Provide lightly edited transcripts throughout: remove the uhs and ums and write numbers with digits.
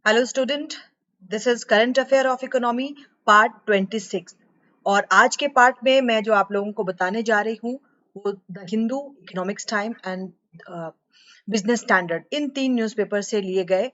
Hello student, this is current affair of economy part 26। और आज के पार्ट में मैं जो आप लोगों को बताने जा रही हूँ वो the Hindu, economics time and business standard, इन तीन न्यूज़पेपर से लिए गए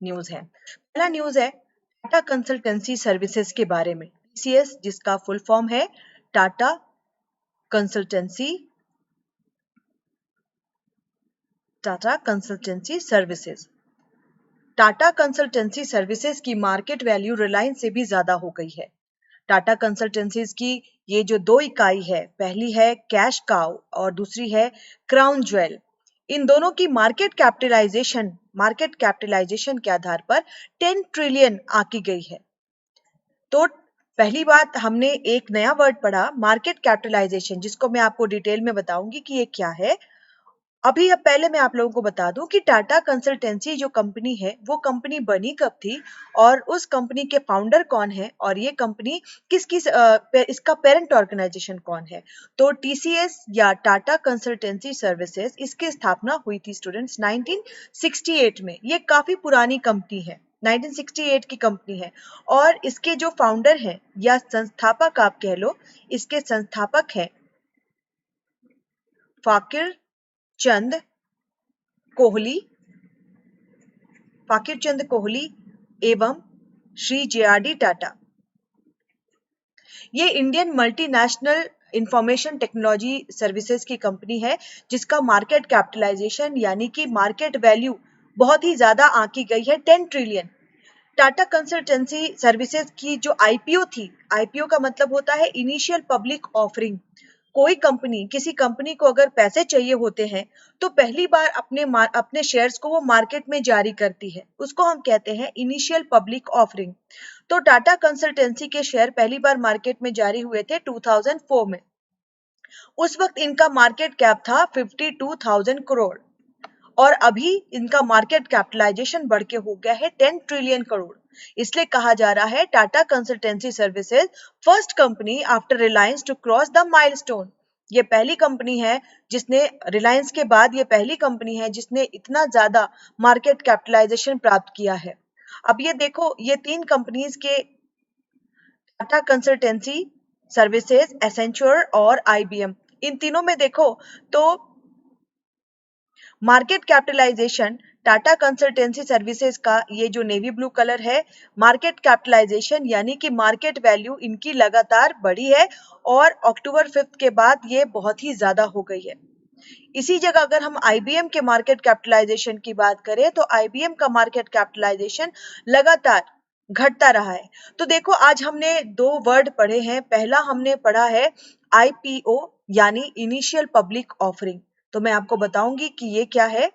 न्यूज़ है। पहला न्यूज़ है टाटा कंसल्टेंसी सर्विसेज के बारे में, टीसीएस, जिसका फुल फॉर्म है Tata Consultancy services. Tata Consultancy services की मार्केट वैल्यू रिलायंस से भी ज्यादा हो गई है। टाटा कंसल्टेंसीज की ये जो दो इकाई है, पहली है कैश काउ और दूसरी है क्राउन ज्वेल, इन दोनों की मार्केट कैपिटलाइजेशन के आधार पर 10 ट्रिलियन आकी गई है। तो पहली बात, हमने एक नया वर्ड पढ़ा, मार्केट कैपिटलाइजेशन, जिसको मैं आपको डिटेल में बताऊंगी कि ये क्या है। अब पहले मैं आप लोगों को बता दूं कि टाटा कंसल्टेंसी जो कंपनी है वो कंपनी बनी कब थी और उस कंपनी के फाउंडर कौन है और ये कंपनी इसका पेरेंट ऑर्गेनाइजेशन कौन है। तो टीसीएस या टाटा कंसल्टेंसी सर्विसेज, इसकी स्थापना हुई थी स्टूडेंट्स 1968 में। ये काफी पुरानी कंपनी है, 1968 की कंपनी है। और इसके जो फाउंडर हैं या संस्थापक आप कह लो, इसके संस्थापक हैं फाकिर चंद कोहली फाकिर चंद कोहली एवं श्री जे.आर.डी. टाटा। ये Indian multinational information technology services की कंपनी है, जिसका मार्केट कैपिटलाइजेशन यानी कि मार्केट वैल्यू बहुत ही ज्यादा आंकी गई है, 10 ट्रिलियन। टाटा कंसल्टेंसी सर्विसेज की जो आईपीओ थी, आईपीओ का मतलब होता है इनिशियल पब्लिक ऑफरिंग। कोई कंपनी, किसी कंपनी को अगर पैसे चाहिए होते हैं तो पहली बार अपने शेयर्स को वो मार्केट में जारी करती है, उसको हम कहते हैं इनिशियल पब्लिक ऑफरिंग। तो टाटा कंसल्टेंसी के शेयर पहली बार मार्केट में जारी हुए थे 2004 में। उस वक्त इनका मार्केट कैप था 52,000 करोड़ और अभी इनका मार्केट कैपिटलाइजेशन बढ़ के हो गया है 10 ट्रिलियन करोड़। इसलिए कहा जा रहा है Tata Consultancy Services first company after Reliance to cross the milestone. ये पहली कंपनी है जिसने, रिलायंस के बाद ये पहली कंपनी है जिसने इतना ज्यादा मार्केट कैपिटलाइजेशन प्राप्त किया है। अब ये देखो, ये तीन कंपनीज के, टाटा कंसल्टेंसी सर्विसेज, एसेंचर और आईबीएम, इन तीनों में देखो तो market capitalization, Tata Consultancy Services का ये जो नेवी ब्लू कलर है, मार्केट कैपिटलाइजेशन यानी कि मार्केट वैल्यू इनकी लगातार बढ़ी है और अक्टूबर 5 के बाद ये बहुत ही ज्यादा हो गई है। इसी जगह अगर हम आईबीएम के मार्केट कैपिटलाइजेशन की बात करें तो आईबीएम का मार्केट कैपिटलाइजेशन लगातार घटता रहा है। तो देखो, आज हमने दो वर्ड पढ़े हैं। पहला हमने पढ़ा है आईपीओ यानी इनिशियल पब्लिक ऑफरिंग। तो मैं आपको बताऊंगी कि ये क्या है।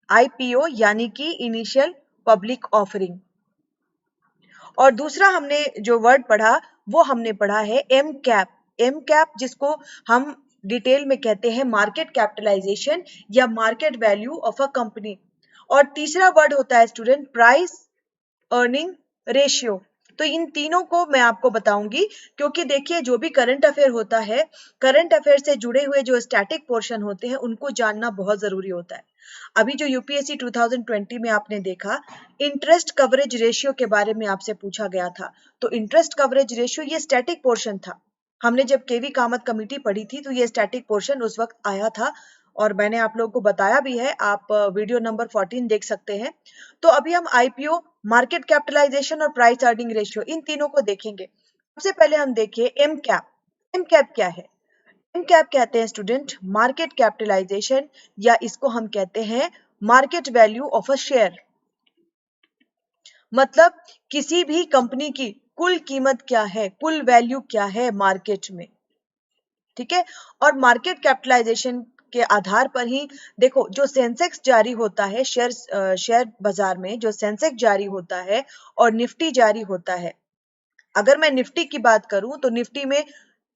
आईपीओ यानी कि इनिशियल पब्लिक ऑफरिंग। और दूसरा हमने जो वर्ड पढ़ा वो हमने पढ़ा है एम कैप। एम कैप, जिसको हम डिटेल में कहते हैं मार्केट कैपिटलाइजेशन या market value of a company. और तीसरा वर्ड होता है स्टूडेंट प्राइस अर्निंग रेशियो। तो इन तीनों को मैं आपको बताऊंगी, क्योंकि देखिए जो भी करंट अफेयर होता है, करंट अफेयर से जुड़े हुए जो स्टैटिक पोर्शन होते हैं उनको जानना बहुत जरूरी होता है। अभी जो यूपीएससी 2020 में आपने देखा, इंटरेस्ट कवरेज रेशियो के बारे में आपसे पूछा गया था। तो इंटरेस्ट कवरेज रेशियो ये स्टैटिक पोर्शन था। हमने जब केवी कामत कमेटी पढ़ी थी तो ये स्टैटिक पोर्शन उस वक्त आया था और मैंने आप लोगों को बताया भी है। आप वीडियो नंबर 14 देख सकते हैं। तो अभी हम आईपीओ, मार्केट कैपिटलाइजेशन और प्राइस अर्निंग रेशियो, इन तीनों को देखेंगे। सबसे पहले हम देखिए एम कैप। एम कैप क्या है? एम कैप कहते हैं स्टूडेंट मार्केट कैपिटलाइजेशन, या इसको हम कहते हैं market value of a share. मतलब किसी भी कंपनी की कुल कीमत क्या है, कुल वैल्यू क्या है मार्केट में, ठीक है। और मार्केट कैपिटलाइजेशन के आधार पर ही देखो, जो सेंसेक्स जारी होता है शेयर बाजार में, जो सेंसेक्स जारी होता है और निफ्टी जारी होता है। अगर मैं निफ्टी की बात करूं तो निफ्टी में,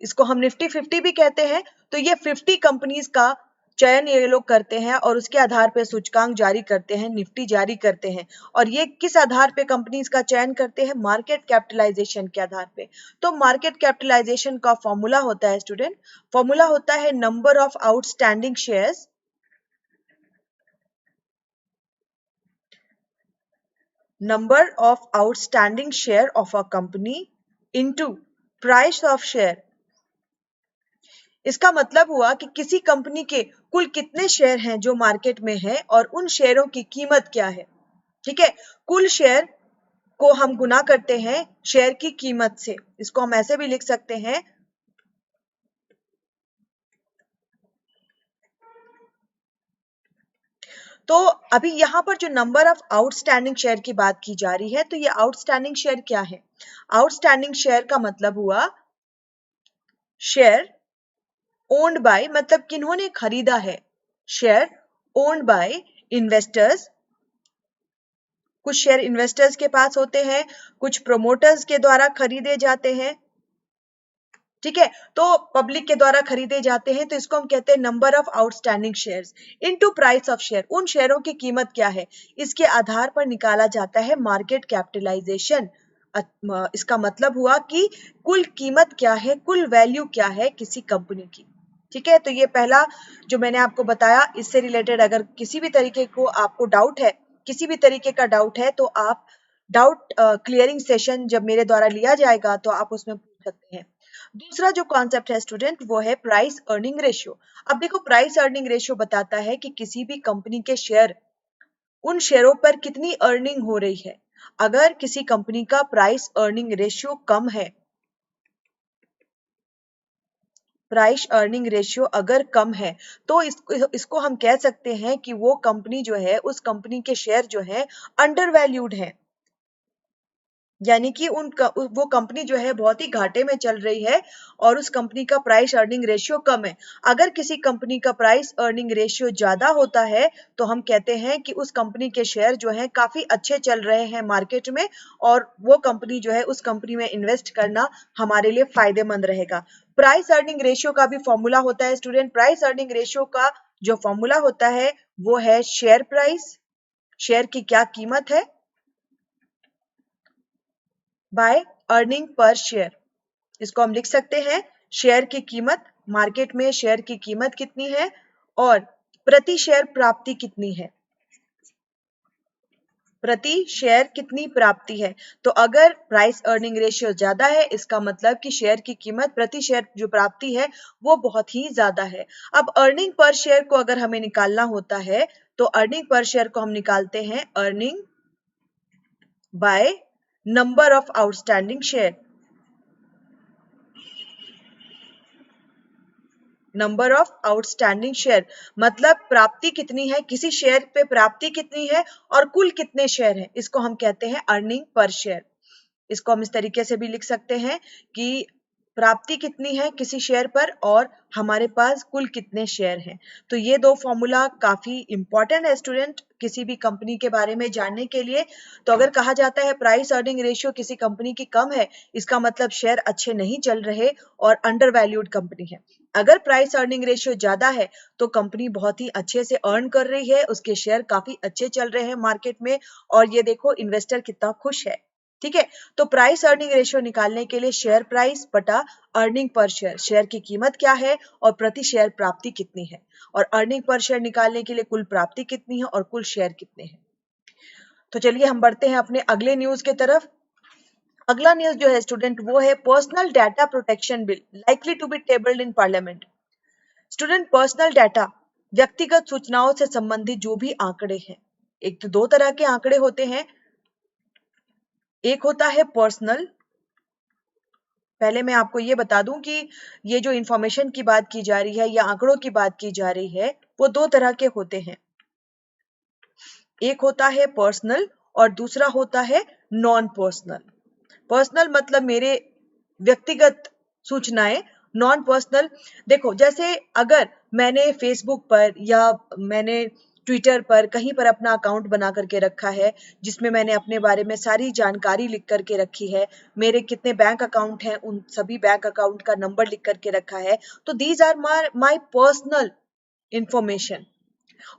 इसको हम निफ्टी 50 भी कहते हैं। तो ये 50 कंपनीज का चयन ये लोग करते हैं और उसके आधार पे सूचकांक जारी करते हैं, निफ्टी जारी करते हैं। और ये किस आधार पे कंपनीज का चयन करते हैं? मार्केट कैपिटलाइजेशन के आधार पे। तो मार्केट कैपिटलाइजेशन का फॉर्मूला होता है स्टूडेंट, फॉर्मूला होता है number of outstanding shares number of outstanding share of a company into price of share. इसका मतलब हुआ कि किसी कंपनी के कुल कितने शेयर हैं जो मार्केट में है और उन शेयरों की कीमत क्या है। ठीक है, कुल शेयर को हम गुना करते हैं शेयर की कीमत से। इसको हम ऐसे भी लिख सकते हैं, तो अभी यहां पर जो नंबर ऑफ आउटस्टैंडिंग शेयर की बात की जा रही है, तो ये आउटस्टैंडिंग शेयर क्या है? आउटस्टैंडिंग शेयर का मतलब हुआ शेयर ओन्ड बाय, मतलब किन्होंने खरीदा है। शेयर ओन्ड बाय इन्वेस्टर्स, कुछ शेयर इन्वेस्टर्स के पास होते हैं, कुछ प्रोमोटर्स के द्वारा खरीदे जाते हैं। ठीक है, तो पब्लिक के द्वारा खरीदे जाते हैं, तो इसको हम कहते हैं number of outstanding shares into price of share. उन शेयरों की कीमत क्या है, इसके आधार पर निकाला जाता है मार्केट कैपिटलाइजेशन। इसका मतलब हुआ कि कुल कीमत क्या है, कुल वैल्यू क्या है किसी कंपनी की। ठीक है, तो ये पहला जो मैंने आपको बताया, इससे रिलेटेड अगर किसी भी तरीके को आपको डाउट है, किसी भी तरीके का डाउट है, तो आप डाउट क्लियरिंग सेशन जब मेरे द्वारा लिया जाएगा तो आप उसमें पूछ सकते हैं। दूसरा जो कॉन्सेप्ट है स्टूडेंट, वो है प्राइस अर्निंग रेशियो। अब देखो, प्राइस अर्निंग रेशियो बताता है कि किसी भी कंपनी के शेयर, उन शेयरों पर कितनी अर्निंग हो रही है। अगर किसी कंपनी का प्राइस अर्निंग रेशियो कम है, प्राइस अर्निंग रेशियो अगर कम है, तो इसको हम कह सकते हैं कि वो कंपनी जो है, उस कंपनी के शेयर जो है अंडर वैल्यूड है, यानी कि वो कंपनी जो है बहुत ही घाटे में चल रही है और उस कंपनी का प्राइस अर्निंग रेशियो कम है। अगर किसी कंपनी का प्राइस अर्निंग रेशियो ज्यादा होता है, तो हम कहते हैं कि उस कंपनी के शेयर जो है काफी अच्छे चल रहे हैं मार्केट में, और वो कंपनी जो है, उस कंपनी में इन्वेस्ट करना हमारे लिए फायदेमंद रहेगा। प्राइस अर्निंग रेशियो का भी फॉर्मूला होता है स्टूडेंट। प्राइस अर्निंग रेशियो का जो फॉर्मूला होता है वो है शेयर प्राइस, शेयर की क्या कीमत है, बाय अर्निंग पर शेयर। इसको हम लिख सकते हैं, शेयर की कीमत, मार्केट में शेयर की कीमत कितनी है और प्रति शेयर प्राप्ति कितनी है, प्रति शेयर कितनी प्राप्ति है। तो अगर प्राइस अर्निंग रेशियो ज्यादा है, इसका मतलब कि शेयर की कीमत प्रति शेयर जो प्राप्ति है वो बहुत ही ज्यादा है। अब अर्निंग पर शेयर को अगर हमें निकालना होता है, तो अर्निंग पर शेयर को हम निकालते हैं earning by number of outstanding share. Number of outstanding share मतलब प्राप्ति कितनी है, किसी शेयर पे प्राप्ति कितनी है और कुल कितने शेयर हैं, इसको हम कहते हैं अर्निंग पर शेयर। इसको हम इस तरीके से भी लिख सकते हैं कि प्राप्ति कितनी है किसी शेयर पर और हमारे पास कुल कितने शेयर हैं। तो ये दो फॉर्मूला काफी इंपॉर्टेंट है स्टूडेंट, किसी भी कंपनी के बारे में जानने के लिए। तो अगर कहा जाता है प्राइस अर्निंग रेशियो किसी कंपनी की कम है, इसका मतलब शेयर अच्छे नहीं चल रहे और अंडर वैल्यूड कंपनी है। अगर प्राइस अर्निंग रेशियो ज्यादा है, तो कंपनी बहुत ही अच्छे से अर्न कर रही है, उसके शेयर काफी अच्छे चल रहे हैं मार्केट में, और ये देखो इन्वेस्टर कितना खुश है। ठीक है, तो प्राइस अर्निंग रेशियो निकालने के लिए शेयर प्राइस बटा अर्निंग पर शेयर, शेयर की कीमत क्या है और प्रति शेयर प्राप्ति कितनी है, और अर्निंग पर शेयर निकालने के लिए कुल प्राप्ति कितनी है और कुल शेयर कितने हैं। तो चलिए हम बढ़ते हैं अपने अगले न्यूज के तरफ। अगला न्यूज जो है स्टूडेंट, वो है personal data protection bill likely to be tabled in parliament. Student, personal data, व्यक्तिगत सूचनाओं से संबंधित जो भी आंकड़े हैं, एक तो दो तरह के आंकड़े होते हैं, एक होता है पर्सनल। पहले मैं आपको ये बता दूं कि ये जो इंफॉर्मेशन की बात की जा रही है या आंकड़ों की बात की जा रही है, वो दो तरह के होते हैं, एक होता है पर्सनल और दूसरा होता है नॉन पर्सनल। पर्सनल मतलब मेरे व्यक्तिगत सूचनाएं, नॉन पर्सनल, देखो जैसे अगर मैंने फेसबुक पर या मैंने ट्विटर पर कहीं पर अपना अकाउंट बना करके रखा है, जिसमें मैंने अपने बारे में सारी जानकारी लिख करके रखी है, मेरे कितने बैंक अकाउंट हैं उन सभी बैंक अकाउंट का नंबर लिख करके रखा है, तो these are my personal information,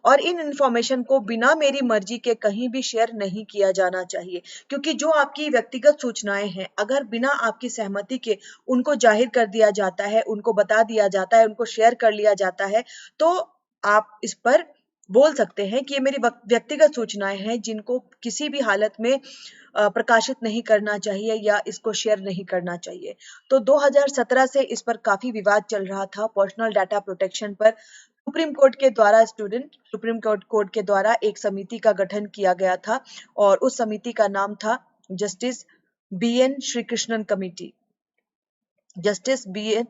और इन इंफॉर्मेशन को बिना मेरी मर्जी के कहीं भी शेयर नहीं किया जाना चाहिए, क्योंकि जो आपकी व्यक्तिगत सूचनाएं हैं, अगर बिना आपकी सहमति के उनको जाहिर कर दिया जाता है, उनको बता दिया जाता है, उनको शेयर कर लिया जाता है, तो आप इस पर बोल सकते हैं कि ये मेरी व्यक्तिगत सूचनाएं हैं जिनको किसी भी हालत में प्रकाशित नहीं करना चाहिए या इसको शेयर नहीं करना चाहिए। तो 2017 से इस पर काफी विवाद चल रहा था, पर्सनल डाटा प्रोटेक्शन पर। सुप्रीम कोर्ट के द्वारा एक समिति का गठन किया गया था और उस समिति का नाम था justice BN Srikrishnan committee. Justice BN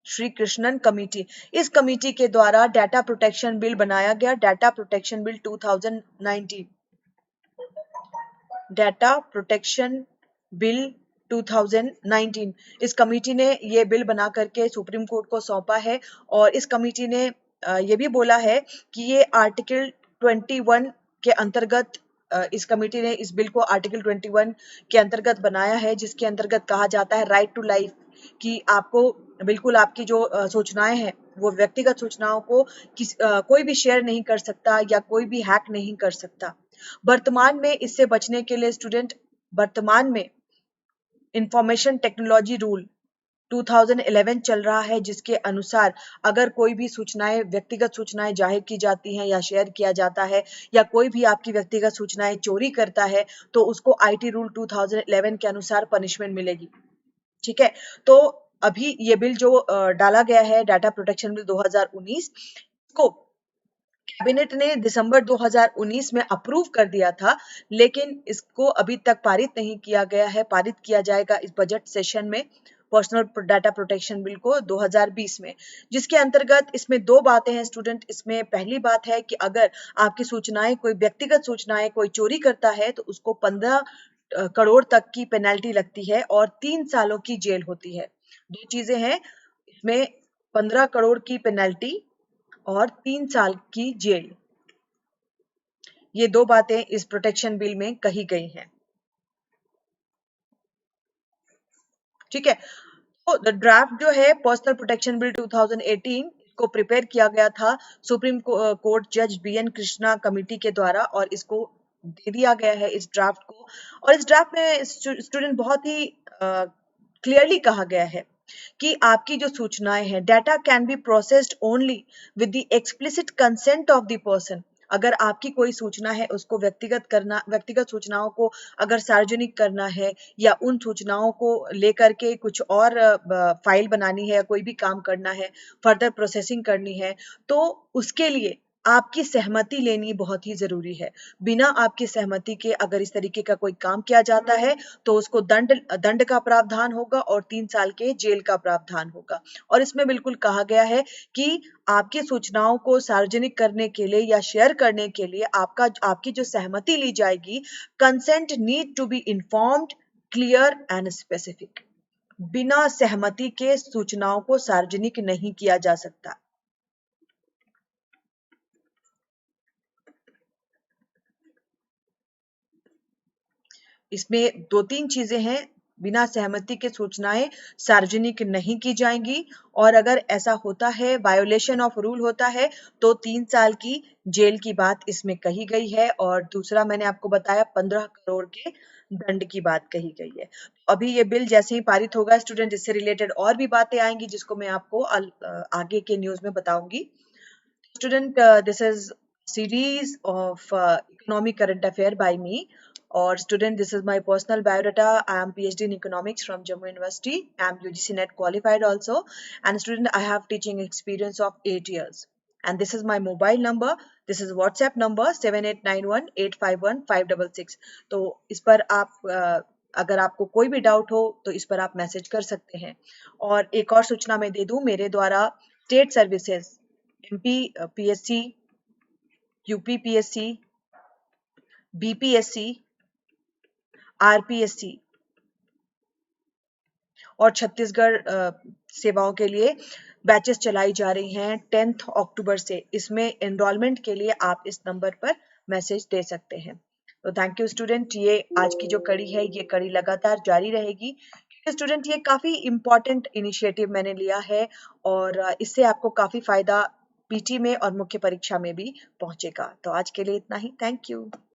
Srikrishnan committee. इस कमेटी के द्वारा डाटा प्रोटेक्शन बिल बनाया गया, data protection bill 2019। Data protection bill 2019। इस कमेटी ने ये बिल बना करके सुप्रीम कोर्ट को सौंपा है और इस कमेटी ने ये भी बोला है कि ये आर्टिकल 21 के अंतर्गत, इस कमेटी ने इस बिल को आर्टिकल 21 के अंतर्गत बनाया है, जिसके अंतर्गत कहा जाता है राइट टू लाइफ, कि आपको बिल्कुल आपकी जो सूचनाएं हैं वो व्यक्तिगत सूचनाओं को कोई भी शेयर नहीं कर सकता या कोई भी हैक नहीं कर सकता। वर्तमान में इससे बचने के लिए स्टूडेंट, वर्तमान में इंफॉर्मेशन टेक्नोलॉजी रूल 2011 चल रहा है, जिसके अनुसार अगर कोई भी सूचनाएं, व्यक्तिगत सूचनाएं जाहिर की जाती हैं या शेयर किया जाता है या कोई भी आपकी व्यक्तिगत सूचनाएं चोरी करता है तो उसको IT रूल 2011 के अनुसार पनिशमेंट मिलेगी। ठीक है, तो अभी ये बिल जो डाला गया है, डाटा प्रोटेक्शन बिल 2019 को कैबिनेट ने दिसंबर 2019 में अप्रूव कर दिया था, लेकिन इसको अभी तक पारित नहीं किया गया है। पारित किया जाएगा इस बजट सेशन में, पर्सनल डाटा प्रोटेक्शन बिल को 2020 में, जिसके अंतर्गत इसमें दो बातें हैं स्टूडेंट। इसमें पहली बात है कि अगर आपकी सूचनाएं, कोई व्यक्तिगत सूचनाएं कोई चोरी करता है तो उसको 15 करोड़ तक की पेनल्टी लगती है और 3 सालों की जेल होती है। दो चीजें हैं इसमें, 15 करोड़ की पेनल्टी और 3 साल की जेल। ये दो बातें इस प्रोटेक्शन बिल में कही गई हैं। ठीक है, तो ड्राफ्ट जो है पर्सनल प्रोटेक्शन बिल 2018 को प्रिपेयर किया गया था सुप्रीम कोर्ट जज BN कृष्णा कमेटी के द्वारा और इसको दे दिया गया है इस ड्राफ्ट को। और इस ड्राफ्ट में स्टूडेंट बहुत ही क्लियरली कहा गया है कि आपकी जो सूचनाएं हैं, data can be processed only with the explicit consent of the person. अगर आपकी कोई सूचना है उसको व्यक्तिगत सूचनाओं को अगर सार्वजनिक करना है या उन सूचनाओं को लेकर के कुछ और फाइल बनानी है या कोई भी काम करना है, फर्दर प्रोसेसिंग करनी है, तो उसके लिए आपकी सहमति लेनी बहुत ही जरूरी है। बिना आपकी सहमति के अगर इस तरीके का कोई काम किया जाता है तो उसको दंड का प्रावधान होगा और 3 साल के जेल का प्रावधान होगा। और इसमें बिल्कुल कहा गया है कि आपकी सूचनाओं को सार्वजनिक करने के लिए या शेयर करने के लिए आपकी जो सहमति ली जाएगी, consent need to be informed, clear and specific. बिना सहमति के सूचनाओं को सार्वजनिक नहीं किया जा सकता। इसमें 2-3 चीजें हैं, बिना सहमति के सूचनाएं सार्वजनिक नहीं की जाएंगी और अगर ऐसा होता है, वायोलेशन ऑफ रूल होता है, तो 3 साल की जेल की बात इसमें कही गई है और दूसरा मैंने आपको बताया 15 करोड़ के दंड की बात कही गई है। अभी ये बिल जैसे ही पारित होगा स्टूडेंट, इससे रिलेटेड और भी बातें आएंगी जिसको मैं आपको आगे के न्यूज में बताऊंगी। Student, this is series of economic current affair by me. Or student, this is my personal biodata. I am PhD in economics from Jammu University. I am UGC NET qualified also. And student, I have teaching experience of 8 years. And this is my mobile number. This is WhatsApp number 7891851566. तो इस पर आप अगर आपको कोई भी doubt हो तो इस पर आप मैसेज कर सकते हैं। और एक और सूचना मैं दे दूं, मेरे द्वारा state services MP PSC, UP PSC, BPSC, RPSC और छत्तीसगढ़ सेवाओं के लिए बैचेस चलाई जा रही हैं 10 अक्टूबर से। इसमें एनरोलमेंट के लिए आप इस नंबर पर मैसेज दे सकते हैं। तो थैंक यू स्टूडेंट, ये आज की जो कड़ी है ये कड़ी लगातार जारी रहेगी क्योंकि स्टूडेंट ये काफी इंपॉर्टेंट इनिशिएटिव मैंने लिया है और इससे आपको काफी फायदा PT में और मुख्य परीक्षा में भी पहुंचेगा। तो आज के लिए इतना ही, थैंक यू।